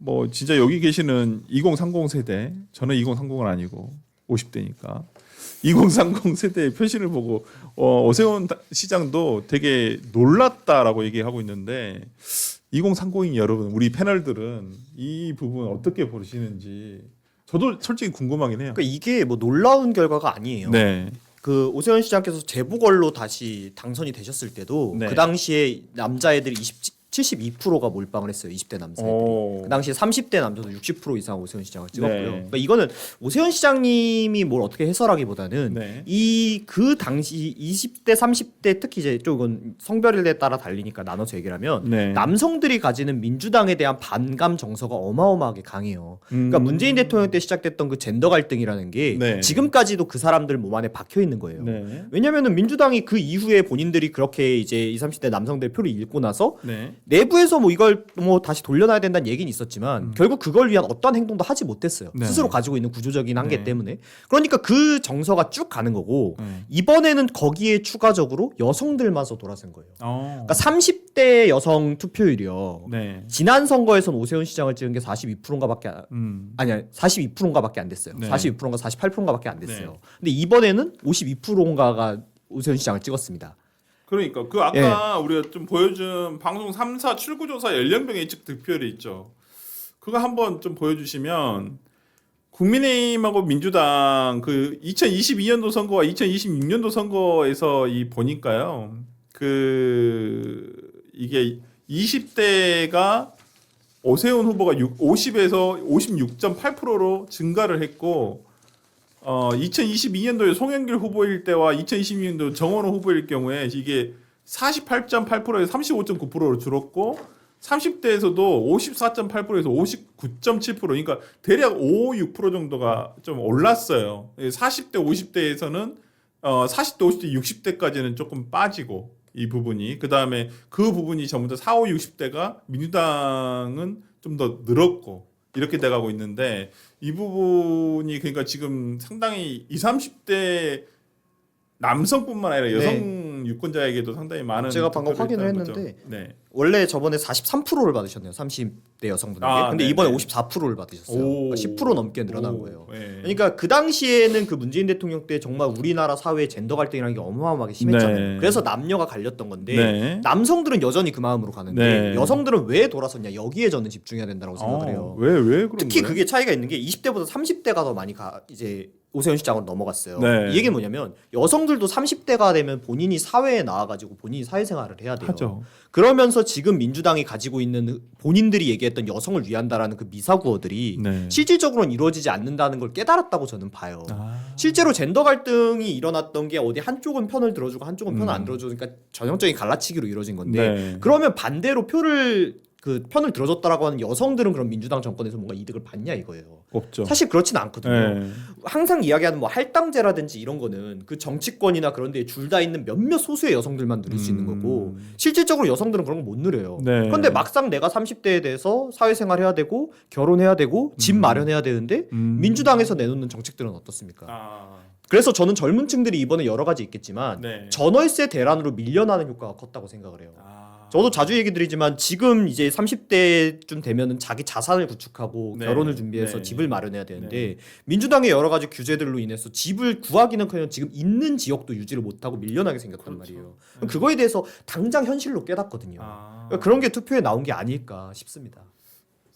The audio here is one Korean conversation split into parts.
뭐 진짜 여기 계시는 2030 세대, 저는 2030은 아니고 50대니까 2030 세대의 표신을 보고 오세훈 시장도 되게 놀랐다라고 얘기하고 있는데 2030인 여러분, 우리 패널들은 이 부분 어떻게 보시는지 저도 솔직히 궁금하긴 해요. 그러니까 이게 뭐 놀라운 결과가 아니에요. 네. 그 오세훈 시장께서 재보궐로 다시 당선이 되셨을 때도 네. 그 당시에 남자애들이 72%가 몰빵을 했어요. 20대 남자애들이. 그 당시에 30대 남자도 60% 이상 오세훈 시장을 찍었고요. 네. 그러니까 이거는 오세훈 시장님이 뭘 어떻게 해설하기보다는 네. 그 당시 20대, 30대 특히 이제 쪽은 성별에 따라 달리니까 나눠서 얘기를 하면 네. 남성들이 가지는 민주당에 대한 반감 정서가 어마어마하게 강해요. 그러니까 문재인 대통령 때 시작됐던 그 젠더 갈등이라는 게 네. 지금까지도 그 사람들 몸 안에 박혀 있는 거예요. 네. 왜냐면은 민주당이 그 이후에 본인들이 그렇게 이제 20, 30대 남성들 표를 잃고 나서 네. 내부에서 뭐 이걸 뭐 다시 돌려놔야 된다는 얘기는 있었지만 결국 그걸 위한 어떠한 행동도 하지 못했어요. 네. 스스로 가지고 있는 구조적인 한계 네. 때문에. 그러니까 그 정서가 쭉 가는 거고 네. 이번에는 거기에 추가적으로 여성들마저 돌아선 거예요. 그러니까 30대 여성 투표율이요. 네. 지난 선거에선 오세훈 시장을 찍은 게 42%인가밖에 아니야 42%인가밖에 안 됐어요. 네. 42%인가 48%인가밖에 안 됐어요. 네. 근데 이번에는 52%인가가 오세훈 시장을 찍었습니다. 그러니까 그 아까 우리가 좀 보여준 방송 3사 출구조사 연령별 예측 득표율이 있죠. 그거 한번 좀 보여주시면 국민의힘하고 민주당 그 2022년도 선거와 2026년도 선거에서 이 보니까요. 그 이게 20대가 오세훈 후보가 50에서 56.8%로 증가를 했고 2022년도에 송영길 후보일 때와 2022년도 정원호 후보일 경우에 이게 48.8%에서 35.9%로 줄었고 30대에서도 54.8%에서 59.7% 그러니까 대략 5, 6% 정도가 좀 올랐어요. 40대, 50대에서는 40대, 50대, 60대까지는 조금 빠지고 이 부분이 그다음에 그 부분이 전부 다 4, 5, 60대가 민주당은 좀 더 늘었고 이렇게 돼가고 있는데 이 부분이 그러니까 지금 상당히 20, 30대 남성뿐만 아니라 여성 유권자에게도 상당히 많은 제가 방금 확인을 있다는 거죠. 했는데 네. 원래 저번에 43%를 받으셨네요. 30대 여성분에게. 근데 네네. 이번에 54%를 받으셨어요. 그러니까 10% 넘게 늘어난 거예요. 네. 그러니까 그 당시에는 그 문재인 대통령 때 정말 우리나라 사회의 젠더 갈등이라는 게 어마어마하게 심했잖아요. 네. 그래서 남녀가 갈렸던 건데 네. 남성들은 여전히 그 마음으로 가는데 네. 여성들은 왜 돌아섰냐 여기에 저는 집중해야 된다고 생각을 해요. 왜 그런 특히 거예요? 그게 차이가 있는 게 20대보다 30대가 더 많이 이제 오세훈 시장으로 넘어갔어요. 네. 이 얘기는 뭐냐면 여성들도 30대가 되면 본인이 사회에 나와가지고 본인이 사회생활을 해야 돼요. 하죠. 그러면서 지금 민주당이 가지고 있는 본인들이 얘기했던 여성을 위한다라는 그 미사구어들이 네. 실질적으로는 이루어지지 않는다는 걸 깨달았다고 저는 봐요. 실제로 젠더 갈등이 일어났던 게 어디 한쪽은 편을 들어주고 한쪽은 편을 안 들어주니까 전형적인 갈라치기로 이루어진 건데 네. 그러면 반대로 그 편을 들어줬다라고 하는 여성들은 그럼 민주당 정권에서 뭔가 이득을 받냐 이거예요. 없죠. 사실 그렇진 않거든요. 네. 항상 이야기하는 뭐 할당제라든지 이런 거는 그 정치권이나 그런 데에 줄 다 있는 몇몇 소수의 여성들만 누릴 수 있는 거고 실질적으로 여성들은 그런 거 못 누려요. 네. 그런데 막상 내가 30대에 대해서 사회생활 해야 되고 결혼해야 되고 집 마련해야 되는데 민주당에서 내놓는 정책들은 어떻습니까? 그래서 저는 젊은 층들이 이번에 여러 가지 있겠지만 네. 전월세 대란으로 밀려나는 효과가 컸다고 생각을 해요. 저도 자주 얘기 드리지만 지금 이제 30대쯤 되면은 자기 자산을 구축하고 네. 결혼을 준비해서 네. 집을 마련해야 되는데 민주당의 여러 가지 규제들로 인해서 집을 구하기는커녕 지금 있는 지역도 유지를 못하고 밀려나게 생겼단 말이에요. 그거에 대해서 당장 현실로 깨닫거든요. 그러니까 그런 게 투표에 나온 게 아닐까 싶습니다.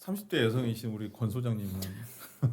30대 여성이신 우리 권 소장님은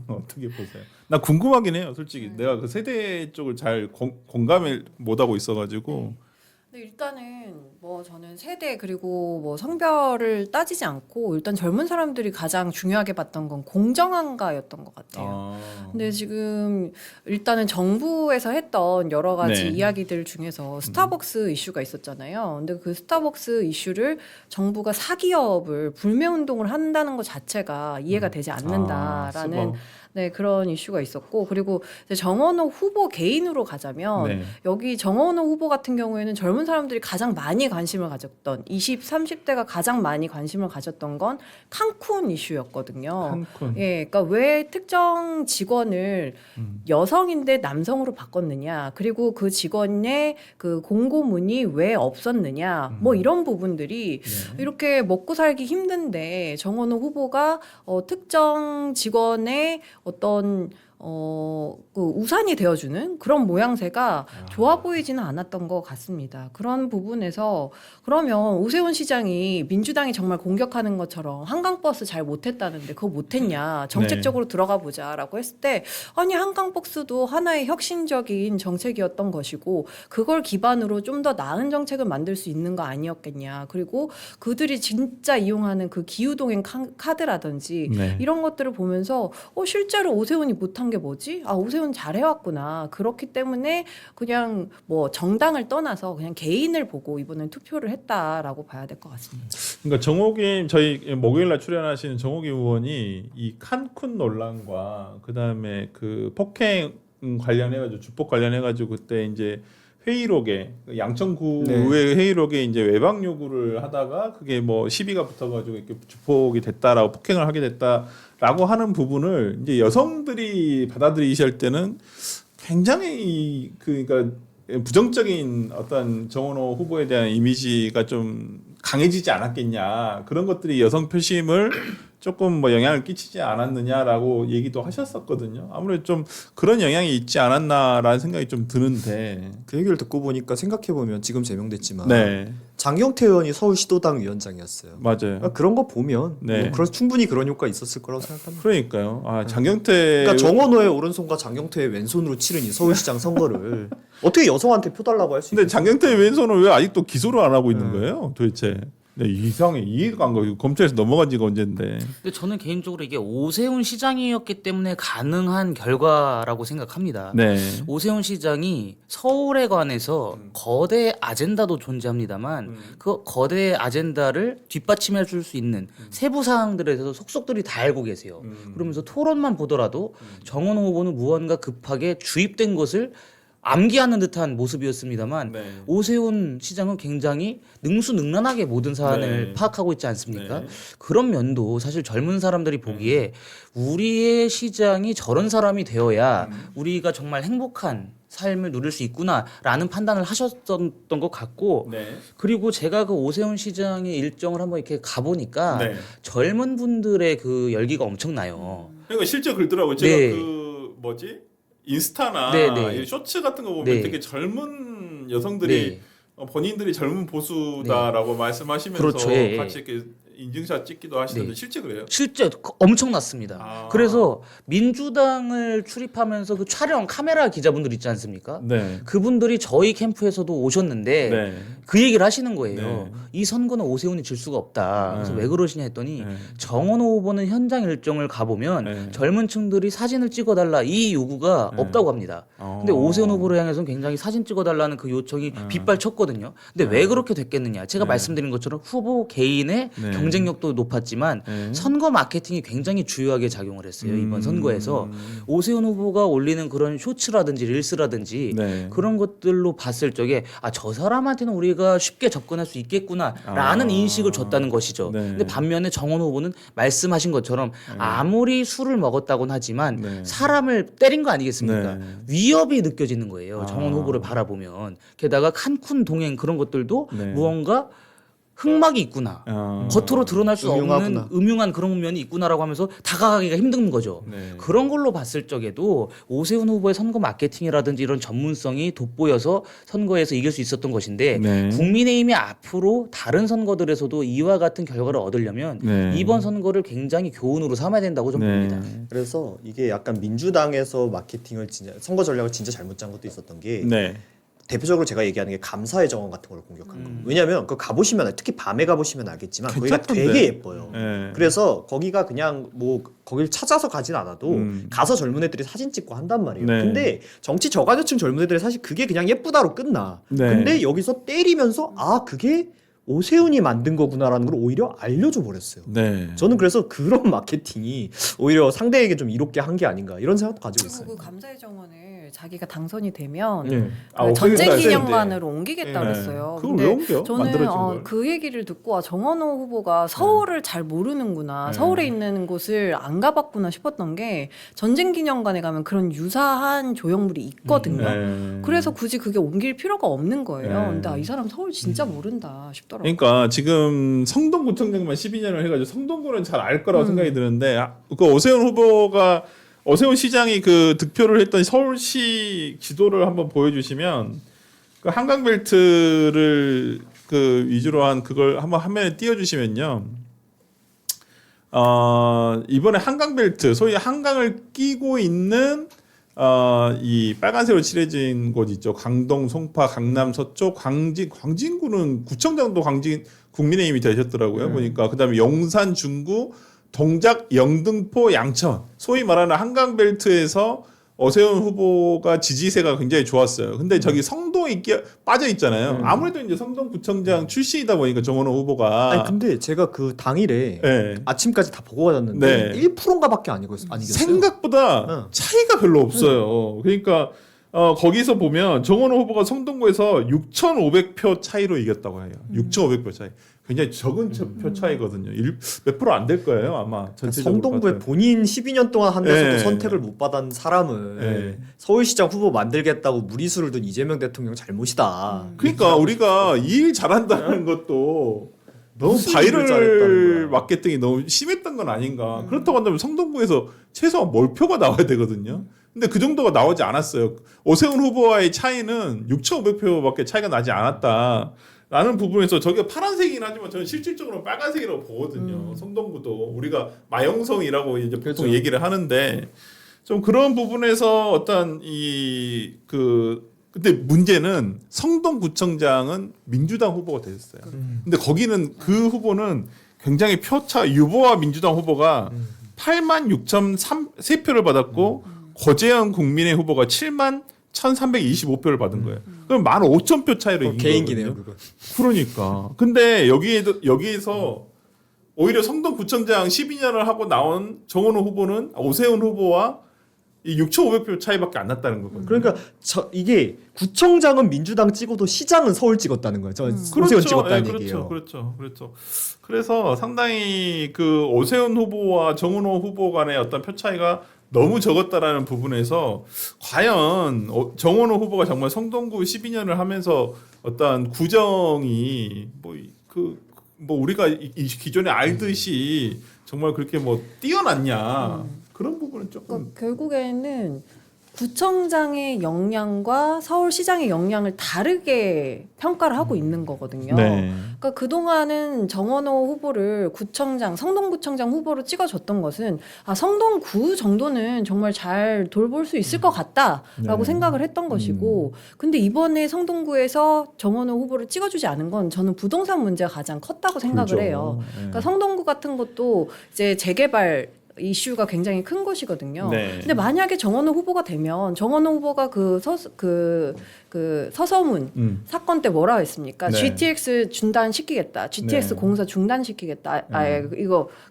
어떻게 보세요? 나 궁금하긴 해요, 솔직히. 내가 그 세대 쪽을 잘 공감을 못 하고 있어가지고. 근데 일단은 뭐 저는 세대 그리고 뭐 성별을 따지지 않고 일단 젊은 사람들이 가장 중요하게 봤던 건 공정한가였던 것 같아요. 근데 지금 일단은 정부에서 했던 여러 가지 네. 이야기들 중에서 스타벅스 이슈가 있었잖아요. 근데 그 스타벅스 이슈를 정부가 사기업을 불매운동을 한다는 것 자체가 이해가 되지 않는다라는 네, 그런 이슈가 있었고 그리고 이제 정원호 후보 개인으로 가자면 네. 여기 정원호 후보 같은 경우에는 젊은 사람들이 가장 많이 관심을 가졌던 20, 30대가 가장 많이 관심을 가졌던 건 칸쿤 이슈였거든요. 칸쿤. 예, 그러니까 왜 특정 직원을 여성인데 남성으로 바꿨느냐, 그리고 그 직원의 그 공고문이 왜 없었느냐, 뭐 이런 부분들이 네. 이렇게 먹고 살기 힘든데 정원호 후보가 특정 직원의 어떤 그 우산이 되어주는 그런 모양새가 좋아 보이지는 않았던 것 같습니다. 그런 부분에서 그러면 오세훈 시장이 민주당이 정말 공격하는 것처럼 한강버스 잘 못했다는데 그거 못했냐 정책적으로 들어가 보자라고 했을 때 아니 한강버스도 하나의 혁신적인 정책이었던 것이고 그걸 기반으로 좀 더 나은 정책을 만들 수 있는 거 아니었겠냐. 그리고 그들이 진짜 이용하는 그 기후동행 카드라든지 네. 이런 것들을 보면서 실제로 오세훈이 못한 게 뭐지? 아, 오세훈 잘해왔구나. 그렇기 때문에 그냥 뭐 정당을 떠나서 그냥 개인을 보고 이번엔 투표를 했다라고 봐야 될 것 같습니다. 그러니까 정옥임 저희 목요일날 출연하시는 정옥임 의원이 이 칸쿤 논란과 그다음에 그 폭행 관련해가지고 주폭 관련해가지고 그때 이제 회의록에 양천구의 회의록에 이제 외박 요구를 하다가 그게 뭐 시비가 붙어가지고 이렇게 주폭이 됐다라고 폭행을 하게 됐다라고 하는 부분을 이제 여성들이 받아들이실 때는 굉장히 그러니까 부정적인 어떤 정원호 후보에 대한 이미지가 좀 강해지지 않았겠냐 그런 것들이 여성 표심을 조금 뭐 영향을 끼치지 않았느냐라고 얘기도 하셨었거든요. 아무래도 좀 그런 영향이 있지 않았나라는 생각이 좀 드는데 그 얘기를 듣고 보니까 생각해 보면 지금 제명됐지만 네 장경태 의원이 서울시도당 위원장이었어요. 맞아요. 그러니까 그런 거 보면 네. 뭐 그런 충분히 그런 효과 있었을 거라고 생각합니다. 그러니까요. 아 장경태 그러니까 정원호의 오른손과 장경태의 왼손으로 치른 이 서울시장 선거를 어떻게 여성한테 표달라고 할 수 근데 있어요? 장경태 왼손은 왜 아직도 기소를 안 하고 있는 거예요? 도대체 네, 이상해 이해가 안 가고 검찰에서 넘어간 지가 언젠데. 근데 저는 개인적으로 이게 오세훈 시장이었기 때문에 가능한 결과라고 생각합니다. 네. 오세훈 시장이 서울에 관해서 거대 아젠다도 존재합니다만 그 거대 아젠다를 뒷받침해 줄 수 있는 세부 사항들에 대해서 속속들이 다 알고 계세요. 그러면서 토론만 보더라도 정원호 후보는 무언가 급하게 주입된 것을 암기하는 듯한 모습이었습니다만 네. 오세훈 시장은 굉장히 능수능란하게 모든 사안을 네. 파악하고 있지 않습니까? 네. 그런 면도 사실 젊은 사람들이 보기에 우리의 시장이 저런 사람이 되어야 우리가 정말 행복한 삶을 누릴 수 있구나라는 판단을 하셨던 것 같고 네. 그리고 제가 그 오세훈 시장의 일정을 한번 이렇게 가보니까 네. 젊은 분들의 그 열기가 엄청나요. 그러니까 실제 그러더라고요. 제가 네. 그 뭐지 인스타나 네, 네. 이 쇼츠 같은 거 보면 네. 되게 젊은 여성들이 네. 본인들이 젊은 보수다라고 말씀하시면서 그렇죠. 예, 같이 이렇게 인증샷 찍기도 하시는데 네. 실제 그래요? 실제 엄청났습니다. 아. 그래서 민주당을 출입하면서 그 촬영 카메라 기자분들 있지 않습니까? 네. 그분들이 저희 캠프에서도 오셨는데 네. 그 얘기를 하시는 거예요. 네. 이 선거는 오세훈이 질 수가 없다. 그래서 네. 왜 그러시냐 했더니 네. 정원호 후보는 현장 일정을 가보면 네. 젊은 층들이 사진을 찍어달라 이 요구가 네. 없다고 합니다. 근데 오세훈 후보를 향해서는 굉장히 사진 찍어달라는 그 요청이 빗발쳤거든요. 근데 왜 그렇게 됐겠느냐? 제가 네. 말씀드린 것처럼 후보 개인의 네. 경쟁력도 높았지만 네. 선거 마케팅이 굉장히 주요하게 작용을 했어요. 이번 선거에서 오세훈 후보가 올리는 그런 쇼츠라든지 릴스라든지 네. 그런 것들로 봤을 적에 저 사람한테는 우리가 쉽게 접근할 수 있겠구나라는 아. 인식을 줬다는 것이죠. 네. 근데 반면에 정원 후보는 말씀하신 것처럼 아무리 술을 먹었다고는 하지만 네. 사람을 때린 거 아니겠습니까? 네. 위협이 느껴지는 거예요. 정원 아. 후보를 바라보면. 게다가 칸쿤 동행 그런 것들도 네. 무언가 흑막이 있구나. 겉으로 드러날 수 음흉하구나. 없는 음흉한 그런 면이 있구나라고 하면서 다가가기가 힘든 거죠. 네. 그런 걸로 봤을 적에도 오세훈 후보의 선거 마케팅이라든지 이런 전문성이 돋보여서 선거에서 이길 수 있었던 것인데 네. 국민의힘이 앞으로 다른 선거들에서도 이와 같은 결과를 얻으려면 네. 이번 선거를 굉장히 교훈으로 삼아야 된다고 좀 봅니다. 그래서 이게 약간 민주당에서 마케팅을 진짜 선거 전략을 진짜 잘못 짠 것도 있었던 게 네. 대표적으로 제가 얘기하는 게 감사의 정원 같은 걸 공격한 거. 왜냐하면 그 가보시면 특히 밤에 가보시면 알겠지만 거기가 괜찮던데. 되게 예뻐요. 네. 그래서 거기가 그냥 뭐 거길 찾아서 가진 않아도 가서 젊은 애들이 사진 찍고 한단 말이에요. 네. 근데 정치 저간여층 젊은 애들이 사실 그게 그냥 예쁘다로 끝나. 네. 근데 여기서 때리면서 그게 오세훈이 만든 거구나라는 걸 오히려 알려줘 버렸어요. 네. 저는 그래서 그런 마케팅이 오히려 상대에게 좀 이롭게 한 게 아닌가 이런 생각도 가지고 그리고 있어요. 그 감사의 정원을 자기가 당선이 되면 네. 그 전쟁 오세훈 기념관으로 옮기겠다 네. 그랬어요. 그걸 근데 왜 옮겨? 저는 만들어진 걸. 그 얘기를 듣고 정원호 후보가 서울을 잘 모르는구나, 네. 서울에 있는 곳을 안 가봤구나 싶었던 게 전쟁 기념관에 가면 그런 유사한 조형물이 있거든요. 네. 그래서 굳이 그게 옮길 필요가 없는 거예요. 네. 근데 이 사람 서울 진짜 모른다 싶더라고요. 그러니까 지금 성동구청장만 12년을 해가지고 성동구는 잘 알 거라고 생각이 드는데 그 오세훈 시장이 그 득표를 했던 서울시 지도를 한번 보여주시면 그 한강벨트를 그 위주로 한 그걸 한번 화면에 띄워주시면요. 이번에 한강벨트 소위 한강을 끼고 있는 이 빨간색으로 칠해진 곳 있죠. 강동, 송파, 강남, 서초, 광진구는 구청장도 국민의힘이 되셨더라고요. 보니까 그다음에 용산, 중구, 동작, 영등포, 양천. 소위 말하는 한강벨트에서 오세훈 후보가 지지세가 굉장히 좋았어요. 근데 저기 성동이 빠져 있잖아요. 아무래도 이제 성동구청장 출신이다 보니까 정원호 후보가. 아니 근데 제가 그 당일에 네. 아침까지 다 보고 가졌는데 네. 1%인가밖에 아니겠어요. 생각보다 차이가 별로 없어요. 그러니까 거기서 보면 정원호 후보가 성동구에서 6,500표 차이로 이겼다고 해요. 6,500표 차이. 굉장히 적은 표 차이거든요. 몇 프로 안 될 거예요, 아마. 전체적으로. 성동구에 봤을 때. 본인 12년 동안 한 데서도 네. 선택을 못 받은 사람을 네. 서울시장 후보 만들겠다고 무리수를 둔 이재명 대통령 잘못이다. 그러니까 우리가 이 일 잘한다는 것도 너무 무슨 일을 잘했다는 바이럴 거야. 마케팅이 너무 심했던 건 아닌가. 그렇다고 한다면 성동구에서 최소한 몰표가 나와야 되거든요. 근데 그 정도가 나오지 않았어요. 오세훈 후보와의 차이는 6,500표밖에 차이가 나지 않았다. 라는 부분에서 저게 파란색이긴 하지만 저는 실질적으로 빨간색이라고 보거든요. 성동구도 우리가 마영성이라고 이제 보통 그렇죠. 얘기를 하는데 좀 그런 부분에서 어떤 근데 문제는 성동구청장은 민주당 후보가 됐어요. 근데 거기는 그 후보는 굉장히 표차 유보와 민주당 후보가 86,003표를 받았고 고재현 국민의 후보가 71,325표를 받은 거예요. 그럼 15,000표 차이로 이긴 개인기네요, 거거든요. 그거. 그러니까. 근데 여기에서 오히려 성동구청장 12년을 하고 나온 정원호 후보는 오세훈 후보와 이 6,500표 차이밖에 안 났다는 거거든요. 그러니까 이게 구청장은 민주당 찍어도 시장은 서울 찍었다는 거예요. 오세훈 찍었다는 얘기예요. 그렇죠. 그래서 상당히 그 오세훈 후보와 정은호 후보 간의 어떤 표 차이가 너무 적었다라는 부분에서 과연 정원호 후보가 정말 성동구 12년을 하면서 어떤 구정이 뭐 우리가 기존에 알듯이 정말 그렇게 뭐 뛰어났냐 그런 부분은 조금 그러니까 결국에는 구청장의 역량과 서울시장의 역량을 다르게 평가를 하고 있는 거거든요. 네. 그러니까 그동안은 정원호 후보를 성동구청장 후보로 찍어줬던 것은 성동구 정도는 정말 잘 돌볼 수 있을 것 같다라고 네. 생각을 했던 것이고, 근데 이번에 성동구에서 정원호 후보를 찍어주지 않은 건 저는 부동산 문제가 가장 컸다고 생각을 그렇죠. 해요. 네. 그러니까 성동구 같은 것도 이제 재개발 이슈가 굉장히 큰 곳이거든요. 네. 근데 만약에 정원호 후보가 되면 정원호 후보가 그 서서문 사건 때 뭐라 했습니까? 네. GTX 중단시키겠다. GTX 네. 공사 중단시키겠다.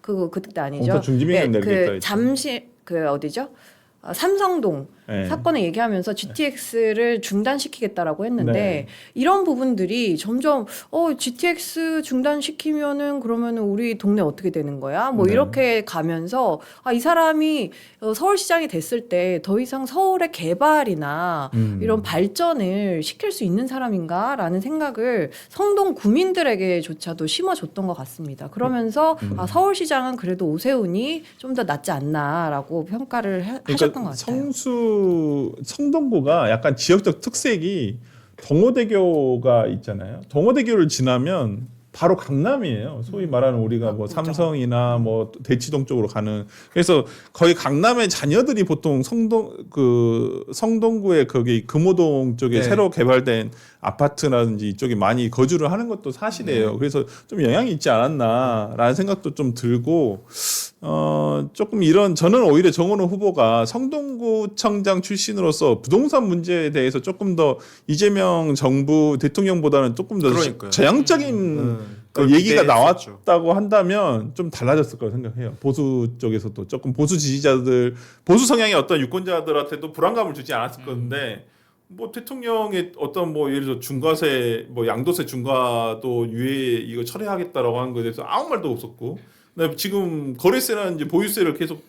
그거 그때 아니죠? 공사 중지명령 내리겠다 했죠. 잠시 어디죠? 삼성동 네. 사건을 얘기하면서 GTX를 중단시키겠다라고 했는데 네. 이런 부분들이 점점 GTX 중단시키면은 그러면은 우리 동네 어떻게 되는 거야? 뭐 네. 이렇게 가면서 이 사람이 서울시장이 됐을 때 더 이상 서울의 개발이나 이런 발전을 시킬 수 있는 사람인가라는 생각을 성동 구민들에게조차도 심어줬던 것 같습니다. 그러면서 서울시장은 그래도 오세훈이 좀 더 낫지 않나라고 평가를 하셨던 것 같아요. 성동구가 약간 지역적 특색이 동호대교가 있잖아요. 동호대교를 지나면 바로 강남이에요. 소위 말하는 우리가 뭐 삼성이나 뭐 대치동 쪽으로 가는. 그래서 거의 강남의 자녀들이 보통 성동구의 거기 금호동 쪽에 네. 새로 개발된 아파트라든지 이쪽에 많이 거주를 하는 것도 사실이에요. 그래서 좀 영향이 있지 않았나라는 생각도 좀 들고 조금 저는 오히려 정원호 후보가 성동구청장 출신으로서 부동산 문제에 대해서 조금 더 이재명 정부 대통령보다는 조금 더 그러니까요. 제왕적인 그걸 얘기가 기대했었죠. 나왔다고 한다면 좀 달라졌을 거라고 생각해요. 보수 쪽에서도 조금 보수 지지자들, 보수 성향의 어떤 유권자들한테도 불안감을 주지 않았을 건데 뭐 대통령의 어떤 뭐 예를 들어 중과세, 뭐 양도세 중과도 유예 이거 철회하겠다라고 하는 거에 대해서 아무 말도 없었고. 근데 지금 거래세나 이제 보유세를 계속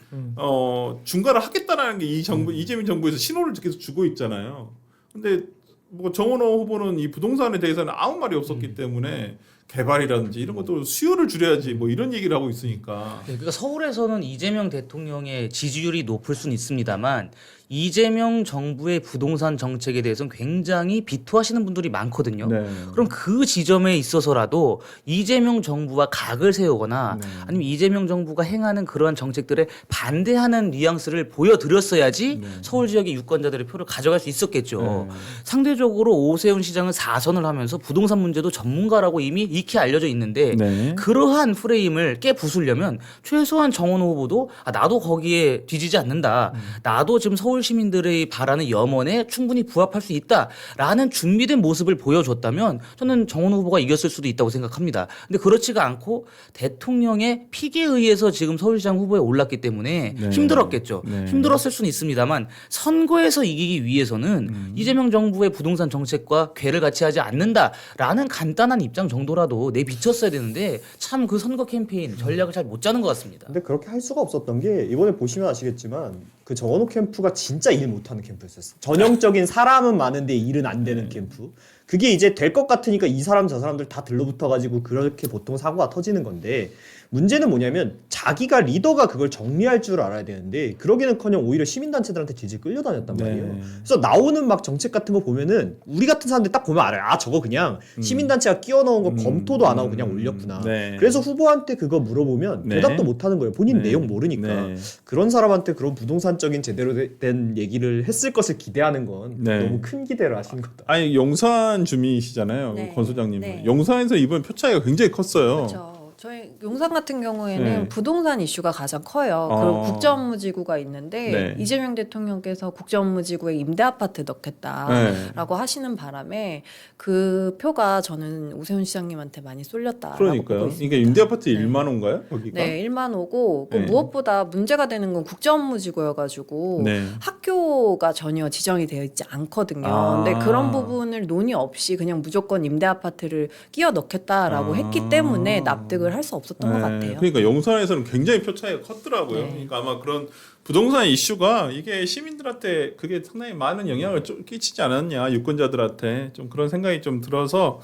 중과를 하겠다라는 게 이 정부 이재명 정부에서 신호를 계속 주고 있잖아요. 근데 뭐 정원호 후보는 이 부동산에 대해서는 아무 말이 없었기 때문에 개발이라든지 이런 것도 수요를 줄여야지 뭐 이런 얘기를 하고 있으니까. 네, 그러니까 서울에서는 이재명 대통령의 지지율이 높을 수는 있습니다만 이재명 정부의 부동산 정책에 대해서는 굉장히 비토하시는 분들이 많거든요. 네. 그럼 그 지점에 있어서라도 이재명 정부와 각을 세우거나 아니면 이재명 정부가 행하는 그러한 정책들에 반대하는 뉘앙스를 보여드렸어야지 서울 지역의 유권자들의 표를 가져갈 수 있었겠죠. 상대적으로 오세훈 시장은 4선을 하면서 부동산 문제도 전문가라고 이미 익히 알려져 있는데 네. 그러한 프레임을 깨부수려면 최소한 정원호 후보도 나도 거기에 뒤지지 않는다. 나도 지금 서울 시민들의 바라는 염원에 충분히 부합할 수 있다라는 준비된 모습을 보여줬다면 저는 정원호 후보가 이겼을 수도 있다고 생각합니다. 근데 그렇지가 않고 대통령의 픽에 의해서 지금 서울시장 후보에 올랐기 때문에 네. 힘들었겠죠. 네. 힘들었을 수는 있습니다만 선거에서 이기기 위해서는 이재명 정부의 부동산 정책과 궤를 같이 하지 않는다라는 간단한 입장 정도라도 내비쳤어야 되는데 참 그 선거 캠페인 전략을 잘 못 짜는 것 같습니다. 근데 그렇게 할 수가 없었던 게 이번에 보시면 아시겠지만 그 정원호 캠프가 진짜 일 못하는 캠프였었어. 전형적인 사람은 많은데 일은 안 되는 캠프. 그게 이제 될 것 같으니까 이 사람 저 사람들 다 들러붙어가지고 그렇게 보통 사고가 터지는 건데 문제는 뭐냐면 자기가 리더가 그걸 정리할 줄 알아야 되는데 그러기는커녕 오히려 시민단체들한테 질질 끌려다녔단 말이에요. 네. 그래서 나오는 막 정책 같은 거 보면은 우리 같은 사람들 딱 보면 알아요. 아 저거 그냥 시민단체가 끼워 넣은 거 검토도 안 하고 그냥 올렸구나. 네. 그래서 후보한테 그거 물어보면 네. 대답도 못 하는 거예요. 본인 네. 내용 모르니까. 네. 그런 사람한테 그런 부동산적인 제대로 된 얘기를 했을 것을 기대하는 건 네. 너무 큰 기대를 하신 거다. 아니 용산 주민이시잖아요. 네. 권 소장님은. 네. 용산에서 이번 표 차이가 굉장히 컸어요. 그렇죠. 저희 용산 같은 경우에는 네. 부동산 이슈가 가장 커요. 그리고 국정무지구가 있는데 네. 이재명 대통령께서 국정무지구에 임대 아파트 넣겠다라고 네. 하시는 바람에 그 표가 저는 오세훈 시장님한테 많이 쏠렸다라고 그러니까요. 보고 있습니다. 이게 임대 아파트 네. 1만 원가요? 거기가? 네, 1만 5고 네. 무엇보다 문제가 되는 건 국정무지구여가지고 네. 학교가 전혀 지정이 되어 있지 않거든요. 아. 근데 그런 부분을 논의 없이 그냥 무조건 임대 아파트를 끼워 넣겠다라고 했기 때문에 납득을 할 수 없었던 것 같아요. 그러니까 용산에서는 굉장히 표 차이가 컸더라고요. 네. 그러니까 아마 그런 부동산 이슈가 이게 시민들한테 그게 상당히 많은 영향을 좀 끼치지 않았냐 유권자들한테 좀 그런 생각이 좀 들어서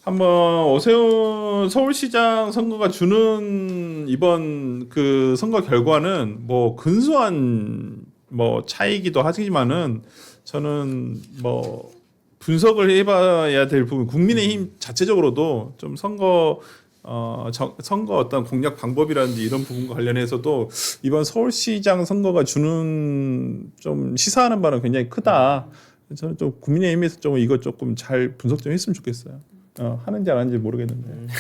한번 오세훈 서울시장 선거가 주는 이번 그 선거 결과는 뭐 근소한 뭐 차이기도 하지만은 저는 뭐 분석을 해봐야 될 부분 국민의힘 자체적으로도 좀 선거 어떤 공략 방법이라든지 이런 부분과 관련해서도 이번 서울시장 선거가 주는 좀 시사하는 바는 굉장히 크다. 저는 좀 국민의힘에서 좀 이거 조금 잘 분석 좀 했으면 좋겠어요. 하는지 안 하는지 모르겠는데.